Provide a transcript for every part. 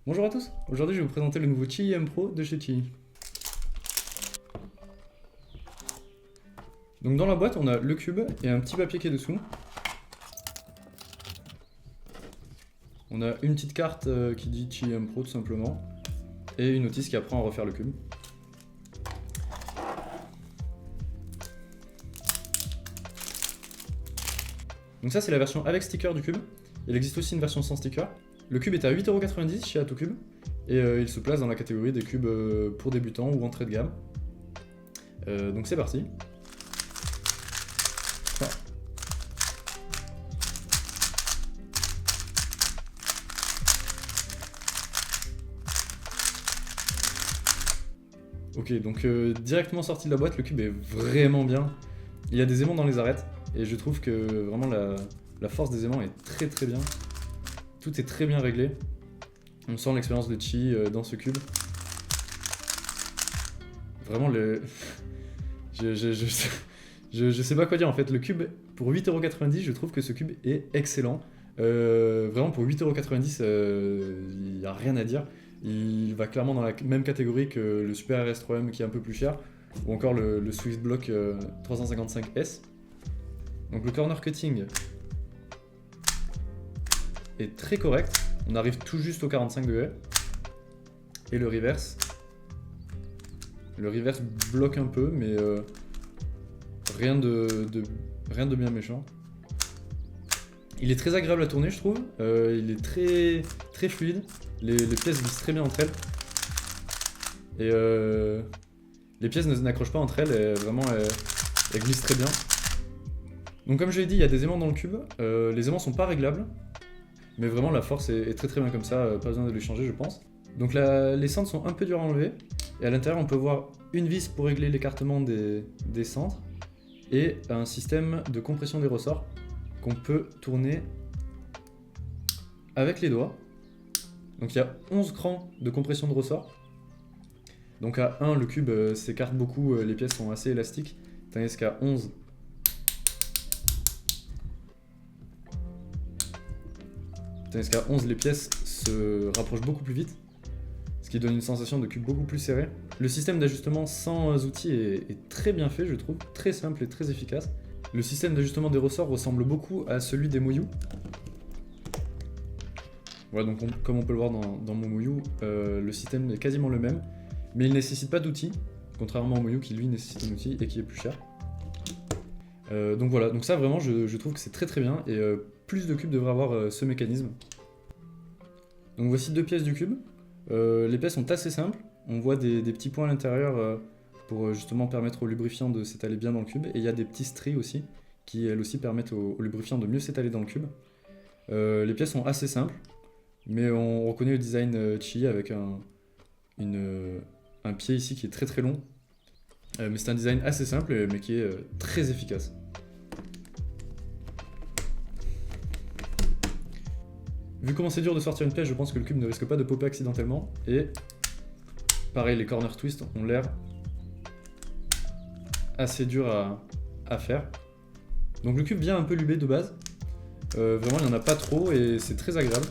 Bonjour à tous, aujourd'hui je vais vous présenter le nouveau Chili M Pro de chez Chili. Donc dans la boîte on a le cube et un petit papier qui est dessous. On a une petite carte qui dit Chili M Pro tout simplement. Et une notice qui apprend à refaire le cube. Donc ça c'est la version avec sticker du cube. Il existe aussi une version sans sticker. Le cube est à 8,90€ chez AtoCube et il se place dans la catégorie des cubes pour débutants ou entrée de gamme. Donc c'est parti. Ah. Ok, donc directement sorti de la boîte, le cube est vraiment bien. Il y a des aimants dans les arêtes et je trouve que vraiment la force des aimants est très bien. Tout est très bien réglé. On sent l'expérience de Chi dans ce cube. Vraiment le... je sais pas quoi dire en fait. Le cube, pour 8,90€, je trouve que ce cube est excellent. Vraiment pour 8,90€, il n'y a rien à dire. Il va clairement dans la même catégorie que le Super RS3M qui est un peu plus cher. Ou encore le Swissblock 355S. Donc le corner cutting est très correct, on arrive tout juste au 45°. Et le reverse bloque un peu, mais rien de bien méchant. Il est très agréable à tourner, je trouve. Il est très fluide. Les pièces glissent très bien entre elles. Et les pièces n'accrochent pas entre elles, et vraiment elles glissent très bien. Donc comme je l'ai dit, il y a des aimants dans le cube. Les aimants sont pas réglables. Mais vraiment la force est très bien comme ça, pas besoin de les changer je pense. Donc les centres sont un peu durs à enlever. Et à l'intérieur on peut voir une vis pour régler l'écartement des centres. Et un système de compression des ressorts qu'on peut tourner avec les doigts. Donc il y a 11 crans de compression de ressorts. Donc à 1 le cube s'écarte beaucoup, les pièces sont assez élastiques. Tandis qu'à 11... Tandis qu'à 11, les pièces se rapprochent beaucoup plus vite, ce qui donne une sensation de cube beaucoup plus serré. Le système d'ajustement sans outils est très bien fait, je trouve, très simple et très efficace. Le système d'ajustement des ressorts ressemble beaucoup à celui des Moyu. Voilà, donc comme on peut le voir dans mon Moyu, le système est quasiment le même, mais il ne nécessite pas d'outils, contrairement au Moyu qui lui nécessite un outil et qui est plus cher. Donc voilà, donc ça vraiment je trouve que c'est très bien et plus de cubes devraient avoir ce mécanisme. Donc voici deux pièces du cube. Les pièces sont assez simples, on voit des petits points à l'intérieur pour justement permettre au lubrifiant de s'étaler bien dans le cube, et il y a des petits stries aussi qui elles aussi permettent au lubrifiant de mieux s'étaler dans le cube. Les pièces sont assez simples, mais on reconnaît le design Chi avec un pied ici qui est très long. Mais c'est un design assez simple, mais qui est très efficace. Vu comment c'est dur de sortir une pièce, je pense que le cube ne risque pas de popper accidentellement. Et pareil, les corner twists ont l'air assez durs à faire. Donc le cube vient un peu lubé de base. Vraiment, il n'y en a pas trop et c'est très agréable.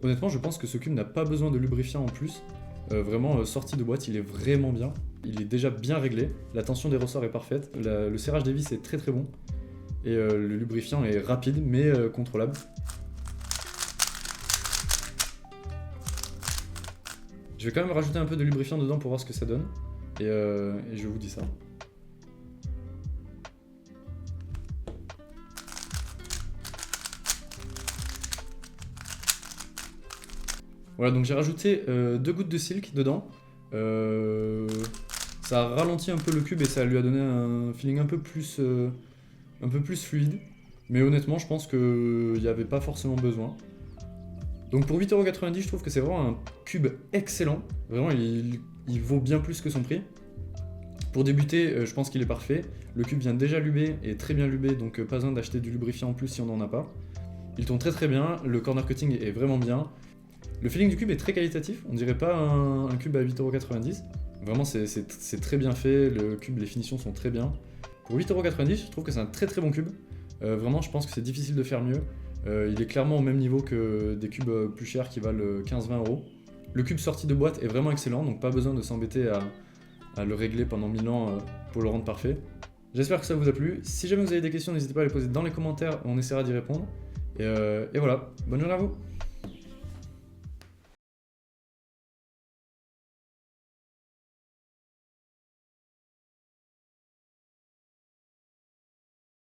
Honnêtement, je pense que ce cube n'a pas besoin de lubrifiant en plus. Vraiment, sorti de boîte, il est vraiment bien. Il est déjà bien réglé, la tension des ressorts est parfaite, le serrage des vis est très bon. Et le lubrifiant est rapide mais contrôlable. Je vais quand même rajouter un peu de lubrifiant dedans pour voir ce que ça donne. Et je vous dis ça. Voilà, donc j'ai rajouté 2 gouttes de silk dedans. Ça a ralenti un peu le cube et ça lui a donné un feeling un peu plus fluide. Mais honnêtement, je pense qu'il n'y avait pas forcément besoin. Donc pour 8,90€, je trouve que c'est vraiment un cube excellent. Vraiment, il vaut bien plus que son prix. Pour débuter, je pense qu'il est parfait. Le cube vient déjà lubé et très bien lubé, donc pas besoin d'acheter du lubrifiant en plus si on n'en a pas. Il tourne très bien, le corner cutting est vraiment bien. Le feeling du cube est très qualitatif, on dirait pas un cube à 8,90€. Vraiment, c'est très bien fait, le cube, les finitions sont très bien. Pour 8,90€, je trouve que c'est un très bon cube. Vraiment, je pense que c'est difficile de faire mieux. Il est clairement au même niveau que des cubes plus chers qui valent 15-20 €. Le cube sorti de boîte est vraiment excellent, donc pas besoin de s'embêter à le régler pendant 1000 ans pour le rendre parfait. J'espère que ça vous a plu. Si jamais vous avez des questions, n'hésitez pas à les poser dans les commentaires, on essaiera d'y répondre. Et voilà, bonne journée à vous!